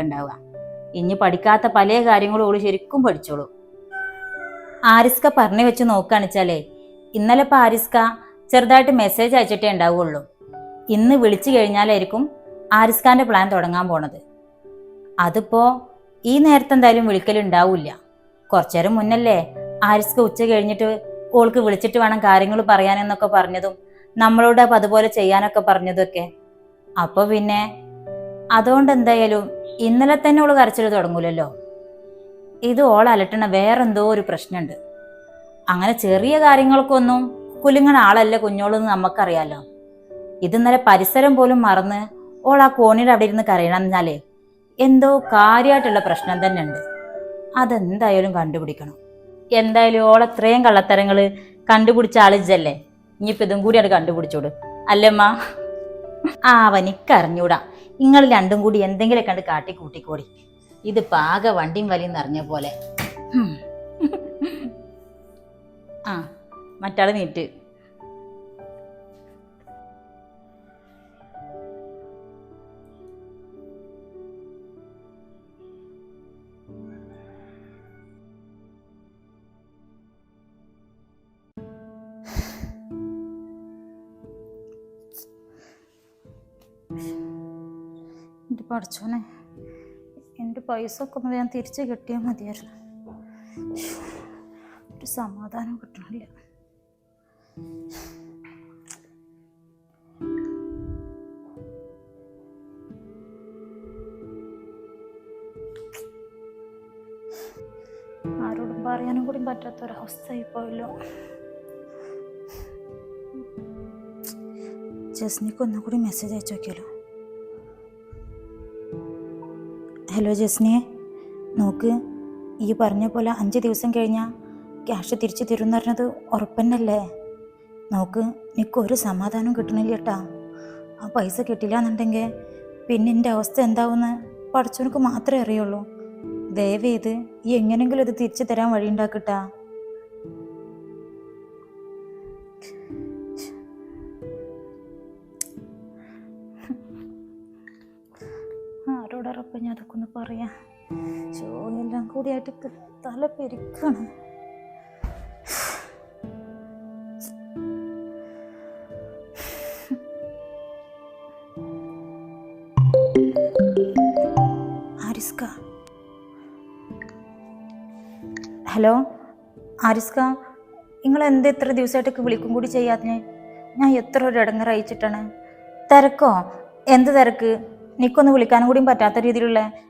ഉണ്ടാവുക. ഇനി പഠിക്കാത്ത പല കാര്യങ്ങളും ഓള് ശരിക്കും പഠിച്ചോളൂ. ആരിസ്ക പറഞ്ഞു വെച്ച് നോക്കുകയാണെച്ചാലേ ഇന്നലെ ഇപ്പം ആരിസ്ക ചെറുതായിട്ട് മെസ്സേജ് അയച്ചിട്ടേ ഉണ്ടാവുള്ളൂ. ഇന്ന് വിളിച്ചു കഴിഞ്ഞാലായിരിക്കും ആരിസ്കാന്റെ പ്ലാൻ തുടങ്ങാൻ പോണത്. അതിപ്പോ ഈ നേരത്തെ എന്തായാലും വിളിക്കലുണ്ടാവില്ല. കുറച്ചേരം മുന്നല്ലേ ആരിസ്ക ഉച്ച കഴിഞ്ഞിട്ട് ഓൾക്ക് വിളിച്ചിട്ട് വേണം കാര്യങ്ങൾ പറയാനെന്നൊക്കെ പറഞ്ഞതും നമ്മളോട് അപ്പം അതുപോലെ ചെയ്യാനൊക്കെ പറഞ്ഞതൊക്കെ. അപ്പൊ പിന്നെ അതുകൊണ്ട് എന്തായാലും ഇന്നലെ തന്നെ ഓള് കരച്ചിൽ തുടങ്ങൂലല്ലോ. ഇത് ഓൾ അലട്ടണ വേറെന്തോ ഒരു പ്രശ്നമുണ്ട്. അങ്ങനെ ചെറിയ കാര്യങ്ങൾക്കൊന്നും കുലുങ്ങണ ആളല്ല കുഞ്ഞോളെന്ന് നമുക്കറിയാലോ. ഇത് ഇന്നലെ പരിസരം പോലും മറന്ന് ഓൾ ആ കോണിയുടെ അവിടെ ഇരുന്ന് കരയണമെന്നാലേ എന്തോ കാര്യമായിട്ടുള്ള പ്രശ്നം തന്നെ ഉണ്ട്. അതെന്തായാലും കണ്ടുപിടിക്കണം. എന്തായാലും ഓൾ അത്രയും കള്ളത്തരങ്ങള് കണ്ടുപിടിച്ച ആളിജല്ലേ, ഇനിയിപ്പോ ഇതും കൂടി അത് കണ്ടുപിടിച്ചോട് അല്ലമ്മ. അവനിക്കറിഞ്ഞൂടാ, നിങ്ങൾ രണ്ടും കൂടി എന്തെങ്കിലും കണ്ട് കാട്ടി കൂട്ടിക്കോടി. ഇത് പാക വണ്ടിയും വലിയും നിറഞ്ഞ പോലെ. മറ്റാള് നീറ്റ്. എൻ്റെ പഠിച്ചോനെ, എൻ്റെ പൈസ ഒക്കെ ഒന്ന് ഞാൻ തിരിച്ച് കിട്ടിയാൽ മതിയായിരുന്നു. ഒരു സമാധാനം കിട്ടണില്ല. ആരോടും പറയാനും കൂടി പറ്റാത്തൊരവസ്ഥയായി പോയല്ലോ. ജസ്നിക്ക് ഒന്നുകൂടി മെസ്സേജ് അയച്ചു നോക്കിയാലോ. ഹലോ ജസ്നിയെ, നോക്ക്, ഈ പറഞ്ഞ പോലെ 5 ദിവസം കഴിഞ്ഞാൽ ക്യാഷ് തിരിച്ചു തരുമെന്ന് പറഞ്ഞത് ഉറപ്പന്നല്ലേ? നോക്ക്, എനിക്കൊരു സമാധാനം കിട്ടണില്ല കേട്ടാ. ആ പൈസ കിട്ടില്ല എന്നുണ്ടെങ്കിൽ പിന്നെ എൻ്റെ അവസ്ഥ എന്താവുമെന്ന് പഠിച്ചവനക്ക് മാത്രമേ അറിയുള്ളൂ. ദയവേത് ഈ എങ്ങനെങ്കിലും ഇത് തിരിച്ചു തരാൻ വഴി ഉണ്ടാക്കിട്ടാ. ആരോടൊപ്പം ഞാൻ അതൊക്കെ ഒന്ന് പറയാം. എല്ലാം കൂടിയായിട്ട് തല പെരിക്കാണ്. ആരിസ്ക, ഹലോ ആരിസ്ക, നിങ്ങൾ എന്ത് എത്ര ദിവസമായിട്ടൊക്കെ വിളിക്കും കൂടി ചെയ്യാതിന്? ഞാൻ എത്ര ഒരു ഇടങ്ങറ് അയച്ചിട്ടാണ്. തിരക്കോ? എന്ത് തിരക്ക്? എനിക്കൊന്ന് വിളിക്കാനും കൂടിയും പറ്റാത്ത രീതിയിലുള്ള